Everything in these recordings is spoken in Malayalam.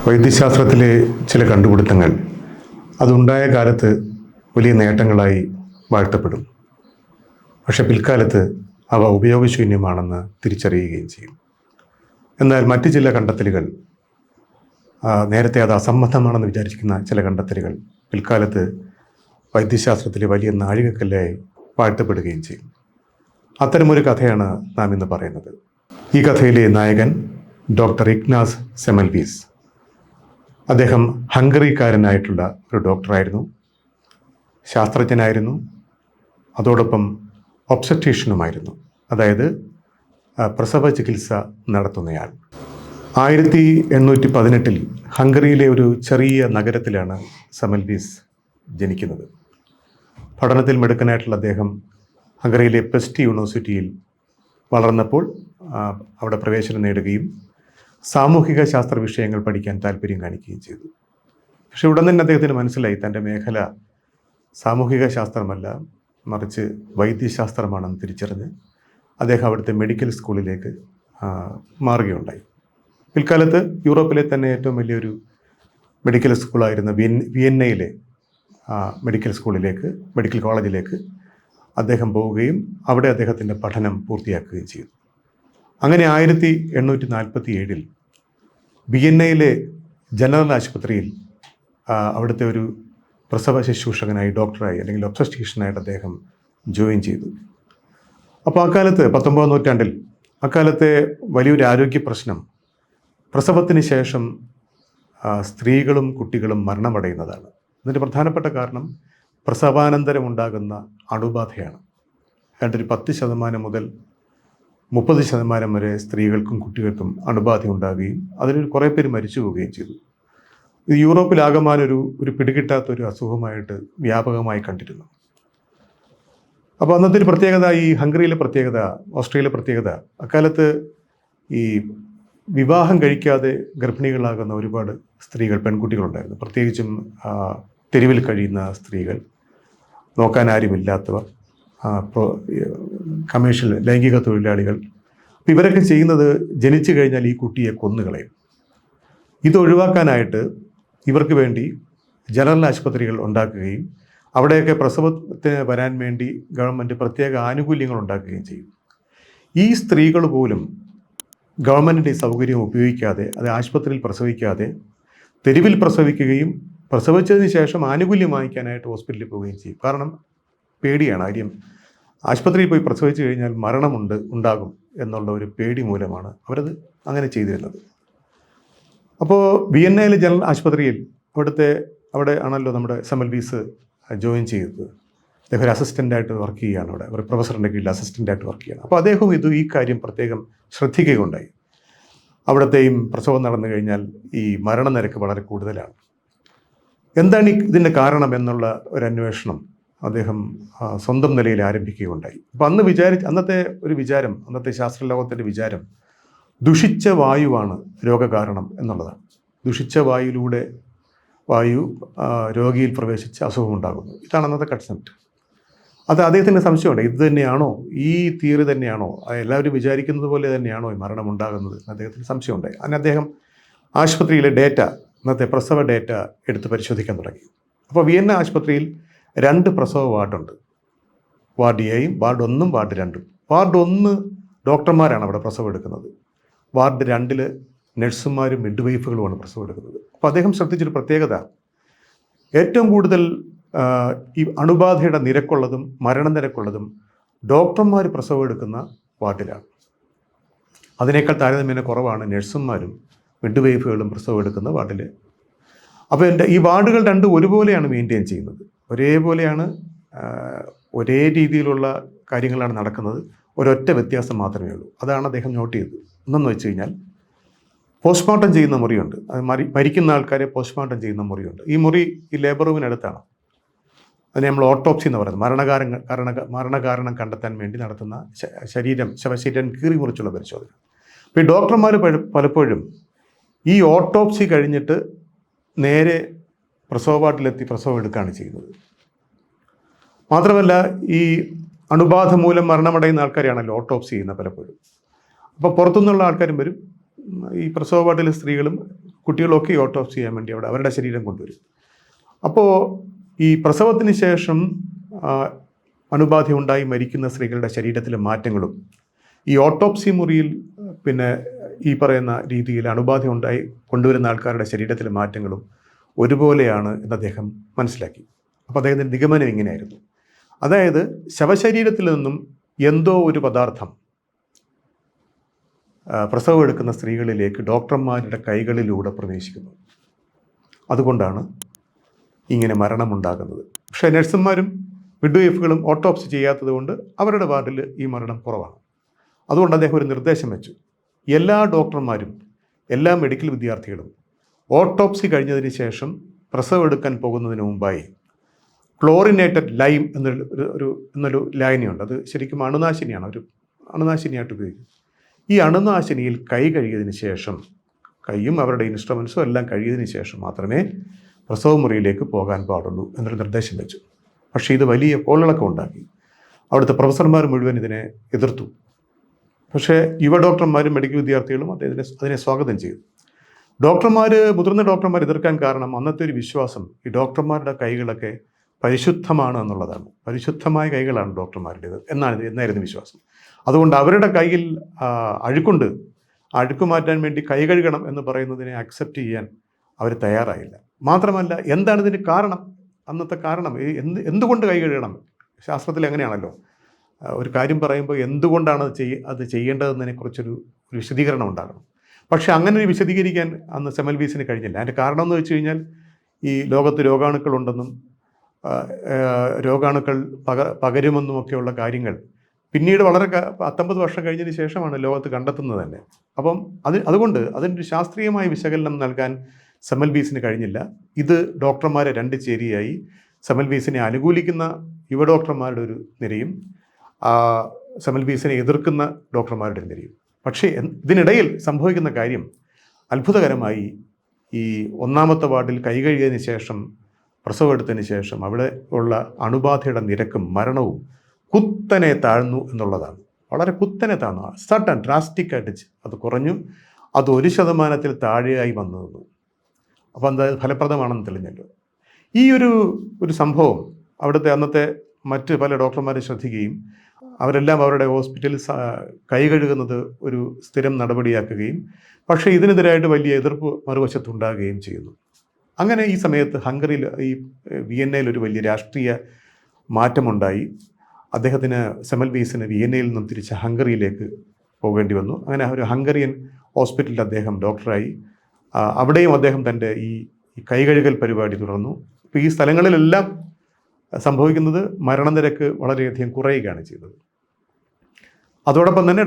വൈദ്യശാസ്ത്രത്തിലെ ചില കണ്ടുപിടുത്തങ്ങൾ അതുണ്ടായ കാലത്ത് വലിയ നേട്ടങ്ങളായി വാഴ്ത്തപ്പെടും. പക്ഷെ പിൽക്കാലത്ത് അവ ഉപയോഗശൂന്യമാണെന്ന് തിരിച്ചറിയുകയും ചെയ്യും. എന്നാൽ മറ്റ് ചില കണ്ടെത്തലുകൾ, നേരത്തെ അത് അസംബന്ധമാണെന്ന് വിചാരിക്കുന്ന ചില കണ്ടെത്തലുകൾ പിൽക്കാലത്ത് വൈദ്യശാസ്ത്രത്തിലെ വലിയ നാഴികക്കല്ലായി വാഴ്ത്തപ്പെടുകയും ചെയ്യും. അത്തരമൊരു കഥയാണ് നാം ഇന്ന് പറയുന്നത്. ഈ കഥയിലെ നായകൻ ഡോക്ടർ ഇഗ്നാസ് സെമൽവീസ്. അദ്ദേഹം ഹംഗറിക്കാരനായിട്ടുള്ള ഒരു ഡോക്ടറായിരുന്നു, ശാസ്ത്രജ്ഞനായിരുന്നു, അതോടൊപ്പം ഒബ്സട്രീഷ്യനുമായിരുന്നു, അതായത് പ്രസവ ചികിത്സ നടത്തുന്നയാൾ. 1818 ഹംഗറിയിലെ ഒരു ചെറിയ നഗരത്തിലാണ് സെമൽവീസ് ജനിക്കുന്നത്. പഠനത്തിൽ മിടുക്കനായിട്ടുള്ള അദ്ദേഹം ഹംഗറിയിലെ പെസ്റ്റ് യൂണിവേഴ്സിറ്റിയിൽ വളർന്നപ്പോൾ അവിടെ പ്രവേശനം നേടുകയും സാമൂഹിക ശാസ്ത്ര വിഷയങ്ങൾ പഠിക്കാൻ താല്പര്യം കാണിക്കുകയും ചെയ്തു. പക്ഷെ ഉടൻ തന്നെ അദ്ദേഹത്തിന് മനസ്സിലായി തൻ്റെ മേഖല സാമൂഹിക ശാസ്ത്രമല്ല, മറിച്ച് വൈദ്യശാസ്ത്രമാണെന്ന് തിരിച്ചറിഞ്ഞ് അദ്ദേഹം അവിടുത്തെ മെഡിക്കൽ സ്കൂളിലേക്ക് മാറുകയുണ്ടായി. പിൽക്കാലത്ത് യൂറോപ്പിലെ തന്നെ ഏറ്റവും വലിയൊരു മെഡിക്കൽ സ്കൂളായിരുന്ന വിയന്നയിലെ മെഡിക്കൽ കോളേജിലേക്ക് അദ്ദേഹം പോവുകയും അവിടെ അദ്ദേഹത്തിൻ്റെ പഠനം പൂർത്തിയാക്കുകയും ചെയ്തു. അങ്ങനെ 1847 വിയന്നയിലെ ജനറൽ ആശുപത്രിയിൽ അവിടുത്തെ ഒരു പ്രസവ ശുശ്രൂഷകനായി, ഡോക്ടറായി അല്ലെങ്കിൽ ഒബ്സട്രീഷ്യനായിട്ട് അദ്ദേഹം ജോയിൻ ചെയ്തു. അപ്പോൾ അക്കാലത്ത് 19-ാം നൂറ്റാണ്ടിൽ അക്കാലത്തെ വലിയൊരു ആരോഗ്യ പ്രശ്നം പ്രസവത്തിന് ശേഷം സ്ത്രീകളും കുട്ടികളും മരണമടയുന്നതാണ്. ഇതിൻ്റെ പ്രധാനപ്പെട്ട കാരണം പ്രസവാനന്തരം ഉണ്ടാകുന്ന അണുബാധയാണ്. ഏതാണ്ട് ഒരു 10% മുതൽ 30% വരെ സ്ത്രീകൾക്കും കുട്ടികൾക്കും അണുബാധ ഉണ്ടാകുകയും അതിൽ കുറേ പേര് മരിച്ചു പോവുകയും ചെയ്തു. ഇത് യൂറോപ്പിലാകമാനൊരു പിടികിട്ടാത്തൊരു അസുഖമായിട്ട് വ്യാപകമായി കണ്ടിരുന്നു. അപ്പോൾ അന്നത്തെ ഒരു പ്രത്യേകത, ഈ ഹംഗറിയിലെ പ്രത്യേകത, ഓസ്ട്രിയയിലെ പ്രത്യേകത, അക്കാലത്ത് ഈ വിവാഹം കഴിക്കാതെ ഗർഭിണികളാകുന്ന ഒരുപാട് സ്ത്രീകൾ, പെൺകുട്ടികളുണ്ടായിരുന്നു. പ്രത്യേകിച്ചും തെരുവിൽ കഴിയുന്ന സ്ത്രീകൾ, നോക്കാൻ ആരുമില്ലാത്തവർ, കമേഴ്ഷ്യൽ ലൈംഗിക തൊഴിലാളികൾ. അപ്പോൾ ഇവരൊക്കെ ചെയ്യുന്നത് ജനിച്ചു കഴിഞ്ഞാൽ ഈ കുട്ടിയെ കൊന്നുകളയും. ഇത് ഒഴിവാക്കാനായിട്ട് ഇവർക്ക് വേണ്ടി ജനറൽ ആശുപത്രികൾ ഉണ്ടാക്കുകയും അവിടെയൊക്കെ പ്രസവത്തിന് വരാൻ വേണ്ടി ഗവൺമെൻറ് പ്രത്യേക ആനുകൂല്യങ്ങൾ ഉണ്ടാക്കുകയും ചെയ്യും. ഈ സ്ത്രീകൾ പോലും ഗവൺമെൻറ്റിൻ്റെ സൗകര്യം ഉപയോഗിക്കാതെ, അത് ആശുപത്രിയിൽ പ്രസവിക്കാതെ തെരുവിൽ പ്രസവിക്കുകയും പ്രസവിച്ചതിന് ശേഷം ആനുകൂല്യം വാങ്ങിക്കാനായിട്ട് ഹോസ്പിറ്റലിൽ പോവുകയും ചെയ്യും. കാരണം പേടിയാണ്. കാര്യം ആശുപത്രിയിൽ പോയി പ്രസവിച്ചു കഴിഞ്ഞാൽ ഉണ്ടാകും എന്നുള്ള ഒരു പേടി മൂലമാണ് അവരത് അങ്ങനെ ചെയ്തിരുന്നത്. അപ്പോൾ വിയന്നയിലെ ജനറൽ ആശുപത്രിയിൽ അവിടെ ആണല്ലോ നമ്മുടെ സെമൽവീസ് ജോയിൻ ചെയ്തത്. അദ്ദേഹം ഒരു അസിസ്റ്റൻ്റായിട്ട് വർക്ക് ചെയ്യുകയാണ്, അവിടെ ഒരു പ്രൊഫസറിൻ്റെ കീഴിൽ അസിസ്റ്റൻ്റായിട്ട് വർക്ക് ചെയ്യുകയാണ്. അപ്പോൾ അദ്ദേഹം ഈ കാര്യം പ്രത്യേകം ശ്രദ്ധിക്കുകയുണ്ടായി. അവിടത്തെയും പ്രസവം നടന്നു കഴിഞ്ഞാൽ ഈ മരണനിരക്ക് വളരെ കൂടുതലാണ്. എന്താണ് ഇതിൻ്റെ കാരണം എന്നുള്ള ഒരു അന്വേഷണം അദ്ദേഹം സ്വന്തം നിലയിൽ ആരംഭിക്കുകയുണ്ടായി. അപ്പം അന്നത്തെ ശാസ്ത്രലോകത്തിൻ്റെ വിചാരം ദുഷിച്ച വായുവാണ് രോഗകാരണം എന്നുള്ളതാണ്. ദുഷിച്ച വായു രോഗിയിൽ പ്രവേശിച്ച് അസുഖമുണ്ടാകുന്നു. ഇതാണ് അന്നത്തെ കൺസെപ്റ്റ്. അത് അദ്ദേഹത്തിന് സംശയമുണ്ട്. ഇത് തന്നെയാണോ, ഈ തിയറി തന്നെയാണോ, എല്ലാവരും വിചാരിക്കുന്നത് പോലെ തന്നെയാണോ ഈ മരണം ഉണ്ടാകുന്നത്? അദ്ദേഹത്തിന് സംശയമുണ്ടായി. അങ്ങനെ അദ്ദേഹം ആശുപത്രിയിലെ അന്നത്തെ പ്രസവ ഡേറ്റ എടുത്ത് പരിശോധിക്കാൻ തുടങ്ങി. അപ്പോൾ വിയന്ന ആശുപത്രിയിൽ 2 പ്രസവ വാർഡുണ്ട്. വാർഡ് എയും വാർഡ് 1ഉം വാർഡ് 2ഉം. വാർഡ് 1 ഡോക്ടർമാരാണ് അവിടെ പ്രസവം എടുക്കുന്നത്. വാർഡ് 2 നഴ്സുമാരും മിഡ്വൈഫുകളുമാണ് പ്രസവം എടുക്കുന്നത്. അപ്പോൾ അദ്ദേഹം ശ്രദ്ധിച്ചൊരു പ്രത്യേകത, ഏറ്റവും കൂടുതൽ ഈ അണുബാധയുടെ നിരക്കുള്ളതും മരണനിരക്കുള്ളതും ഡോക്ടർമാർ പ്രസവം എടുക്കുന്ന വാർഡിലാണ്. അതിനേക്കാൾ താരതമ്യേന കുറവാണ് നഴ്സുമാരും മിഡ്വൈഫുകളും പ്രസവം എടുക്കുന്ന വാർഡിൽ. അപ്പോൾ ഈ വാർഡുകൾ 2 ഒരുപോലെയാണ് മെയിൻറ്റെയിൻ ചെയ്യുന്നത്, ഒരേപോലെയാണ്, ഒരേ രീതിയിലുള്ള കാര്യങ്ങളാണ് നടക്കുന്നത്. ഒരൊറ്റ വ്യത്യാസം മാത്രമേ ഉള്ളൂ. അതാണ് അദ്ദേഹം നോട്ട് ചെയ്തത്. ഒന്നെന്ന് വെച്ച് കഴിഞ്ഞാൽ പോസ്റ്റ്മോർട്ടം ചെയ്യുന്ന മുറിയുണ്ട്. അത് മരിക്കുന്ന ആൾക്കാരെ പോസ്റ്റ്മോർട്ടം ചെയ്യുന്ന മുറിയുണ്ട്. ഈ മുറി ഈ ലേബർ റൂമിനടുത്താണ്. അതിനെ നമ്മൾ ഓട്ടോപ്സി എന്ന് പറയുന്നത്, മരണകാരണം കണ്ടെത്താൻ വേണ്ടി നടത്തുന്ന ശവശരീരം കീറി മുറിച്ചുള്ള പരിശോധന. അപ്പോൾ ഈ ഡോക്ടർമാർ പലപ്പോഴും ഈ ഓട്ടോപ്സി കഴിഞ്ഞിട്ട് നേരെ പ്രസവ വാർഡിലെത്തി പ്രസവം എടുക്കുകയാണ് ചെയ്യുന്നത്. മാത്രമല്ല, ഈ അണുബാധ മൂലം മരണമടയുന്ന ആൾക്കാരെയാണല്ലോ ഓട്ടോപ്സി ചെയ്യുന്നത് പലപ്പോഴും. അപ്പോൾ പുറത്തുനിന്നുള്ള ആൾക്കാരും വരും. ഈ പ്രസവ വാർഡിലെ സ്ത്രീകളും കുട്ടികളൊക്കെ ഓട്ടോപ്സി ചെയ്യാൻ വേണ്ടി അവിടെ അവരുടെ ശരീരം കൊണ്ടുവരും. അപ്പോൾ ഈ പ്രസവത്തിന് ശേഷം അണുബാധ ഉണ്ടായി മരിക്കുന്ന സ്ത്രീകളുടെ ശരീരത്തിലെ മാറ്റങ്ങളും ഈ ഓട്ടോപ്സി മുറിയിൽ പിന്നെ ഈ പറയുന്ന രീതിയിൽ അണുബാധ ഉണ്ടായി കൊണ്ടുവരുന്ന ആൾക്കാരുടെ ശരീരത്തിലെ മാറ്റങ്ങളും ഒരുപോലെയാണ് എന്ന് അദ്ദേഹം മനസ്സിലാക്കി. അപ്പോൾ അദ്ദേഹത്തിൻ്റെ നിഗമനം ഇങ്ങനെയായിരുന്നു. അതായത് ശവശരീരത്തിൽ നിന്നും എന്തോ ഒരു പദാർത്ഥം പ്രസവം എടുക്കുന്ന സ്ത്രീകളിലേക്ക് ഡോക്ടർമാരുടെ കൈകളിലൂടെ പ്രവേശിക്കുന്നു. അതുകൊണ്ടാണ് ഇങ്ങനെ മരണമുണ്ടാകുന്നത്. പക്ഷേ നഴ്സുമാരും മിഡ്വൈഫുകളും ഓട്ടോപ്സി ചെയ്യാത്തത് കൊണ്ട് അവരുടെ വാർഡിൽ ഈ മരണം കുറവാണ്. അതുകൊണ്ട് അദ്ദേഹം ഒരു നിർദ്ദേശം വെച്ചു. എല്ലാ ഡോക്ടർമാരും എല്ലാ മെഡിക്കൽ വിദ്യാർത്ഥികളും ഓട്ടോപ്സി കഴിഞ്ഞതിന് ശേഷം പ്രസവം എടുക്കാൻ പോകുന്നതിന് മുമ്പായി ക്ലോറിനേറ്റഡ് ലൈം എന്നൊരു ലായനിയുണ്ട്. അത് ശരിക്കും അണുനാശിനിയാണ്, ഒരു അണുനാശിനിയായിട്ട് ഉപയോഗിക്കും. ഈ അണുനാശിനിയിൽ കൈ കഴുകിയതിന് ശേഷം, കൈയും അവരുടെ ഇൻസ്ട്രുമെൻസും എല്ലാം കഴുകിയതിന് ശേഷം മാത്രമേ പ്രസവ മുറിയിലേക്ക് പോകാൻ പാടുള്ളൂ എന്നൊരു നിർദ്ദേശം വെച്ചു. പക്ഷേ ഇത് വലിയ കോളിളക്കം ഉണ്ടാക്കി. അവിടുത്തെ പ്രൊഫസർമാർ മുഴുവൻ ഇതിനെ എതിർത്തു. പക്ഷേ യുവ ഡോക്ടർമാരും മെഡിക്കൽ വിദ്യാർത്ഥികളും അതിനെ സ്വാഗതം ചെയ്തു. മുതിർന്ന ഡോക്ടർമാർ എതിർക്കാൻ കാരണം അന്നത്തെ ഒരു വിശ്വാസം ഈ ഡോക്ടർമാരുടെ കൈകളൊക്കെ പരിശുദ്ധമാണ് എന്നുള്ളതാണ്. പരിശുദ്ധമായ കൈകളാണ് ഡോക്ടർമാരുടേത് എന്നായിരുന്നു വിശ്വാസം. അതുകൊണ്ട് അവരുടെ കയ്യിൽ അഴുക്കുണ്ട്, അഴുക്ക് മാറ്റാൻ വേണ്ടി കൈ കഴുകണം എന്ന് പറയുന്നതിനെ അക്സെപ്റ്റ് ചെയ്യാൻ അവർ തയ്യാറായില്ല. മാത്രമല്ല, എന്താണ് ഇതിന് കാരണം? അന്നത്തെ കാരണം എന്തുകൊണ്ട് കൈ കഴുകണം? ശാസ്ത്രത്തിൽ അങ്ങനെയാണല്ലോ, ഒരു കാര്യം പറയുമ്പോൾ എന്തുകൊണ്ടാണ് അത് ചെയ്യേണ്ടതെന്നതിനെക്കുറിച്ചൊരു വിശദീകരണം ഉണ്ടാകണം. പക്ഷേ അങ്ങനെ ഒരു വിശദീകരിക്കാൻ അന്ന് സെമൽവീസിന് കഴിഞ്ഞില്ല. അതിൻ്റെ കാരണം എന്ന് വെച്ച് കഴിഞ്ഞാൽ ഈ ലോകത്ത് രോഗാണുക്കളുണ്ടെന്നും രോഗാണുക്കൾ പകരുമെന്നുമൊക്കെയുള്ള കാര്യങ്ങൾ പിന്നീട് വളരെ 19 വർഷം കഴിഞ്ഞതിന് ശേഷമാണ് ലോകത്ത് കണ്ടെത്തുന്നത് തന്നെ. അപ്പം അതുകൊണ്ട് അതിൻ്റെ ശാസ്ത്രീയമായ വിശകലനം നൽകാൻ സെമൽവീസിന് കഴിഞ്ഞില്ല. ഇത് ഡോക്ടർമാരെ രണ്ട് ചേരിയായി, സെമൽവീസിനെ അനുകൂലിക്കുന്ന യുവ ഡോക്ടർമാരുടെ ഒരു നിരയും സെമൽവീസിനെ എതിർക്കുന്ന ഡോക്ടർമാരുടെ നിരയും. പക്ഷേ ഇതിനിടയിൽ സംഭവിക്കുന്ന കാര്യം അത്ഭുതകരമായി, ഈ ഒന്നാമത്തെ വാർഡിൽ കൈ കഴുകിയതിന് ശേഷം പ്രസവം എടുത്തതിന് ശേഷം അവിടെ ഉള്ള അണുബാധയുടെ നിരക്കും മരണവും കുത്തനെ താഴ്ന്നു എന്നുള്ളതാണ്. വളരെ കുത്തനെ താഴ്ന്നു, സഡൻ ഡ്രാസ്റ്റിക്കായിട്ട് അത് കുറഞ്ഞു. അത് 1% താഴെയായി വന്നു. അപ്പോൾ എന്താ ഫലപ്രദമാണെന്ന് തെളിഞ്ഞല്ലോ. ഈ ഒരു സംഭവം അവിടുത്തെ അന്നത്തെ മറ്റ് പല ഡോക്ടർമാരെ ശ്രദ്ധിക്കുകയും അവരെല്ലാം അവരുടെ ഹോസ്പിറ്റലിൽ കൈ കഴുകുന്നത് ഒരു സ്ഥിരം നടപടിയാക്കുകയും പക്ഷേ ഇതിനെതിരായിട്ട് വലിയ എതിർപ്പ് മറുവശത്തുണ്ടാകുകയും ചെയ്യുന്നു. അങ്ങനെ ഈ സമയത്ത് ഹംഗറിയിൽ, ഈ വിയന്നയിൽ ഒരു വലിയ രാഷ്ട്രീയ മാറ്റമുണ്ടായി. അദ്ദേഹത്തിന് സെമൽവീസിന് വിയന്നയിൽ നിന്നും തിരിച്ച് ഹംഗറിയിലേക്ക് പോകേണ്ടി വന്നു. അങ്ങനെ ഒരു ഹംഗറിയൻ ഹോസ്പിറ്റലിൽ അദ്ദേഹം ഡോക്ടറായി. അവിടെയും അദ്ദേഹം തൻ്റെ ഈ കൈകഴുകൽ പരിപാടി തുടർന്നു. ഇപ്പോൾ ഈ സ്ഥലങ്ങളിലെല്ലാം സംഭവിക്കുന്നത് മരണനിരക്ക് വളരെയധികം കുറയുകയാണ് ചെയ്തത്. അതോടൊപ്പം തന്നെ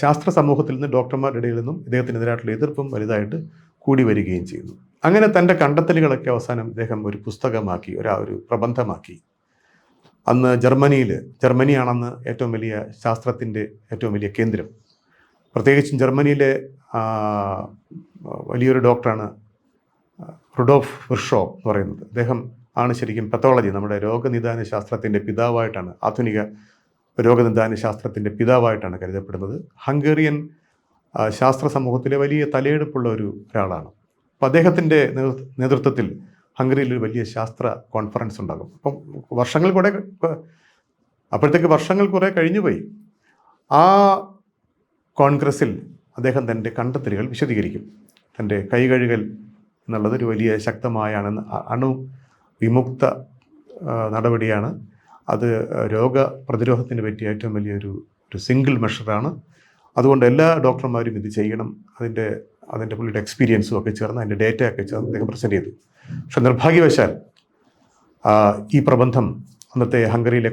ശാസ്ത്ര സമൂഹത്തിൽ നിന്ന് ഡോക്ടർമാരുടെ ഇടയിൽ നിന്നും ഇദ്ദേഹത്തിനെതിരായിട്ടുള്ള എതിർപ്പും വലുതായിട്ട് കൂടി വരികയും ചെയ്യുന്നു. അങ്ങനെ തൻ്റെ കണ്ടെത്തലുകളൊക്കെ അവസാനം ഇദ്ദേഹം ഒരു പുസ്തകമാക്കി, ഒരു പ്രബന്ധമാക്കി. അന്ന് ജർമ്മനിയാണെന്ന് ഏറ്റവും വലിയ ശാസ്ത്രത്തിൻ്റെ ഏറ്റവും വലിയ കേന്ദ്രം. പ്രത്യേകിച്ചും ജർമ്മനിയിലെ വലിയൊരു ഡോക്ടറാണ് റുഡോൾഫ് വിർഷോ എന്ന് പറയുന്നത്. അദ്ദേഹം ആണ് ശരിക്കും പത്തോളജി, നമ്മുടെ രോഗനിദാന ശാസ്ത്രത്തിൻ്റെ പിതാവായിട്ടാണ്, ആധുനിക രോഗനിദാന ശാസ്ത്രത്തിൻ്റെ കരുതപ്പെടുന്നത്. ഹംഗേറിയൻ ശാസ്ത്ര സമൂഹത്തിലെ വലിയ തലയെടുപ്പുള്ള ഒരാളാണ്. അപ്പം അദ്ദേഹത്തിൻ്റെ നേതൃത്വത്തിൽ ഹംഗറിയിൽ ഒരു വലിയ ശാസ്ത്ര കോൺഫറൻസ് ഉണ്ടാകും. അപ്പം അപ്പോഴത്തേക്ക് വർഷങ്ങൾ കുറേ കഴിഞ്ഞുപോയി. ആ കോൺഗ്രസ്സിൽ അദ്ദേഹം തൻ്റെ കണ്ടെത്തലുകൾ വിശദീകരിക്കും. തൻ്റെ കൈകഴുകൽ എന്നുള്ളത് ഒരു വലിയ ശക്തമായ അണുവിമുക്ത നടപടിയാണ്. അത് രോഗപ്രതിരോധത്തിന് പറ്റിയ ഏറ്റവും വലിയൊരു സിംഗിൾ മെഷറാണ്. അതുകൊണ്ട് എല്ലാ ഡോക്ടർമാരും ഇത് ചെയ്യണം. അതിൻ്റെ പുള്ളിയുടെ എക്സ്പീരിയൻസും ഒക്കെ ചേർന്ന് അതിൻ്റെ ഡേറ്റയൊക്കെ ചേർന്ന് അദ്ദേഹം പ്രസൻറ്റ് ചെയ്തു. പക്ഷെ നിർഭാഗ്യവശാൽ ഈ പ്രബന്ധം അന്നത്തെ ഹംഗറിയിലെ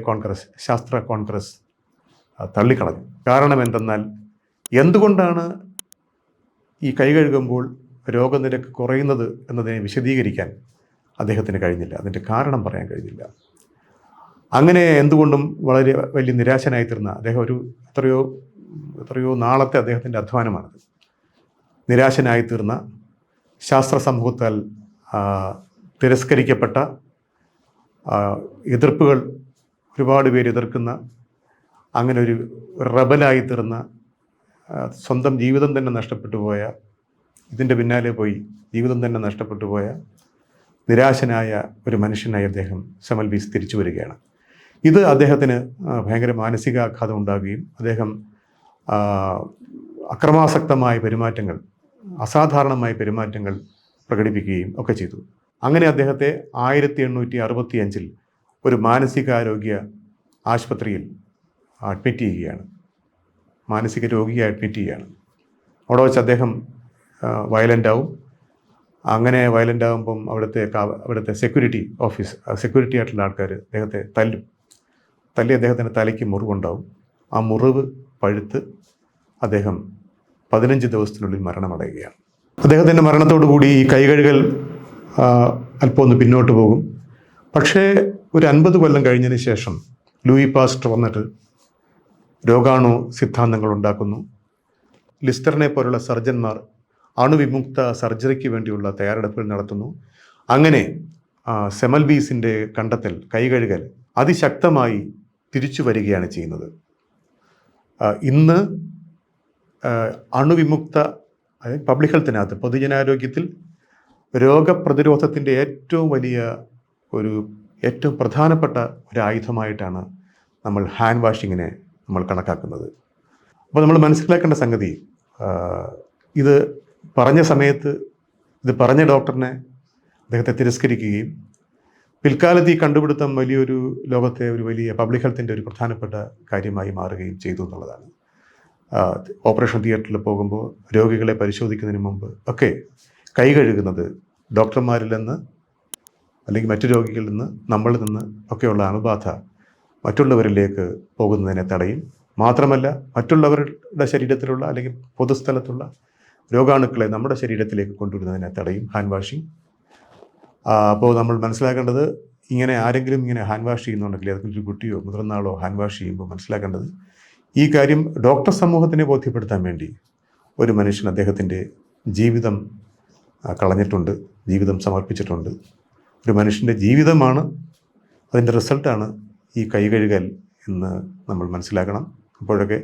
ശാസ്ത്ര കോൺഗ്രസ് തള്ളിക്കളഞ്ഞു. കാരണം എന്തെന്നാൽ, എന്തുകൊണ്ടാണ് ഈ കൈ കഴുകുമ്പോൾ രോഗനിരക്ക് കുറയുന്നത് എന്നതിനെ വിശദീകരിക്കാൻ അദ്ദേഹത്തിന് കഴിഞ്ഞില്ല. അതിൻ്റെ കാരണം പറയാൻ കഴിഞ്ഞില്ല. അങ്ങനെ എന്തുകൊണ്ടും വളരെ വലിയ നിരാശനായി തീർന്ന അദ്ദേഹം എത്രയോ നാളത്തെ അദ്ദേഹത്തിൻ്റെ അധ്വാനമാണത്. നിരാശനായി തീർന്ന, ശാസ്ത്ര സമൂഹത്താൽ തിരസ്കരിക്കപ്പെട്ട, എതിർപ്പുകൾ ഒരുപാട് പേര് എതിർക്കുന്ന, അങ്ങനെ ഒരു റബലായി തീർന്ന, സ്വന്തം ജീവിതം തന്നെ നഷ്ടപ്പെട്ടു പോയ ഇതിൻ്റെ പിന്നാലെ പോയി ജീവിതം തന്നെ നഷ്ടപ്പെട്ടു പോയ നിരാശനായ ഒരു മനുഷ്യനായി അദ്ദേഹം സെമൽവീസ് തിരിച്ചു വരികയാണ്. ഇത് അദ്ദേഹത്തിന് ഭയങ്കര മാനസികാഘാതം ഉണ്ടാകുകയും അദ്ദേഹം അക്രമാസക്തമായ പെരുമാറ്റങ്ങൾ, അസാധാരണമായ പെരുമാറ്റങ്ങൾ പ്രകടിപ്പിക്കുകയും ഒക്കെ ചെയ്തു. അങ്ങനെ അദ്ദേഹത്തെ 1865 ഒരു മാനസികാരോഗ്യ ആശുപത്രിയിൽ അഡ്മിറ്റ് ചെയ്യുകയാണ്. മാനസിക രോഗിയെ അഡ്മിറ്റ് ചെയ്യുകയാണ്. അവിടെ വെച്ച് അദ്ദേഹം വയലൻ്റ് ആവും. അങ്ങനെ വയലൻ്റ് ആകുമ്പം അവിടുത്തെ സെക്യൂരിറ്റി ആയിട്ടുള്ള ആൾക്കാർ അദ്ദേഹത്തെ തല്ലി അദ്ദേഹത്തിൻ്റെ തലയ്ക്ക് മുറിവുണ്ടാവും. ആ മുറിവ് പഴുത്ത് അദ്ദേഹം 15 ദിവസത്തിനുള്ളിൽ മരണമടയുകയാണ്. അദ്ദേഹത്തിൻ്റെ മരണത്തോടു കൂടി ഈ കൈകഴുകൽ അല്പം ഒന്ന് പിന്നോട്ട് പോകും. പക്ഷേ ഒരു 50 കൊല്ലം കഴിഞ്ഞതിന് ശേഷം ലൂയി പാസ്റ്റർ വന്നിട്ട് രോഗാണു സിദ്ധാന്തങ്ങൾ ഉണ്ടാക്കുന്നു. ലിസ്റ്ററിനെ പോലുള്ള സർജന്മാർ അണുവിമുക്ത സർജറിക്ക് വേണ്ടിയുള്ള തയ്യാറെടുപ്പുകൾ നടത്തുന്നു. അങ്ങനെ സെമൽവീസിൻ്റെ കണ്ടെത്തൽ, കൈകഴുകൽ അതിശക്തമായി തിരിച്ചു വരികയാണ് ചെയ്യുന്നത്. ഇന്ന് അണുവിമുക്ത പബ്ലിക് ഹെൽത്തിനകത്ത്, പൊതുജനാരോഗ്യത്തിൽ രോഗപ്രതിരോധത്തിൻ്റെ ഏറ്റവും പ്രധാനപ്പെട്ട ഒരു ആയുധമായിട്ടാണ് നമ്മൾ ഹാൻഡ് വാഷിങ്ങിനെ നമ്മൾ കണക്കാക്കുന്നത്. അപ്പോൾ നമ്മൾ മനസ്സിലാക്കേണ്ട സംഗതി, ഇത് പറഞ്ഞ സമയത്ത് ഇത് പറഞ്ഞ ഡോക്ടറിനെ അദ്ദേഹത്തെ തിരസ്കരിക്കുകയും പിൽക്കാലത്ത് ഈ കണ്ടുപിടുത്തം ലോകത്തെ ഒരു വലിയ പബ്ലിക് ഹെൽത്തിൻ്റെ ഒരു പ്രധാനപ്പെട്ട കാര്യമായി മാറുകയും ചെയ്തു എന്നുള്ളതാണ്. ഓപ്പറേഷൻ തിയേറ്ററിൽ പോകുമ്പോൾ രോഗികളെ പരിശോധിക്കുന്നതിന് മുമ്പ് ഒക്കെ കൈ കഴുകുന്നത് ഡോക്ടർമാരിൽ നിന്ന് അല്ലെങ്കിൽ മറ്റു രോഗികളിൽ നിന്ന്, നമ്മളിൽ നിന്ന് ഒക്കെയുള്ള അണുബാധ മറ്റുള്ളവരിലേക്ക് പോകുന്നതിനെ തടയും. മാത്രമല്ല, മറ്റുള്ളവരുടെ ശരീരത്തിലുള്ള അല്ലെങ്കിൽ പൊതുസ്ഥലത്തുള്ള രോഗാണുക്കളെ നമ്മുടെ ശരീരത്തിലേക്ക് കൊണ്ടുവരുന്നതിനെ തടയും ഹാൻഡ് വാഷിംഗ്. അപ്പോൾ നമ്മൾ മനസ്സിലാക്കേണ്ടത്, ആരെങ്കിലും ഹാൻഡ് വാഷ് ചെയ്യുന്നുണ്ടെങ്കിൽ, ഏതെങ്കിലും ഒരു കുട്ടിയോ മുതിർന്ന ആളോ ഹാൻഡ് വാഷ് ചെയ്യുമ്പോൾ മനസ്സിലാക്കേണ്ടത്, ഈ കാര്യം ഡോക്ടർ സമൂഹത്തിനെ ബോധ്യപ്പെടുത്താൻ വേണ്ടി ഒരു മനുഷ്യൻ അദ്ദേഹത്തിൻ്റെ ജീവിതം കളഞ്ഞിട്ടുണ്ട്, ജീവിതം സമർപ്പിച്ചിട്ടുണ്ട്. ഒരു മനുഷ്യൻ്റെ ജീവിതമാണ് അതിൻ്റെ റിസൾട്ടാണ് ഈ കൈകഴുകൽ എന്ന് നമ്മൾ മനസ്സിലാക്കണം. അപ്പോഴൊക്കെ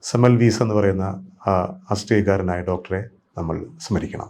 സെമൽവീസ് എന്ന് പറയുന്ന ആ ആസ്ട്രിയക്കാരനായ ഡോക്ടറെ നമ്മൾ സ്മരിക്കണം.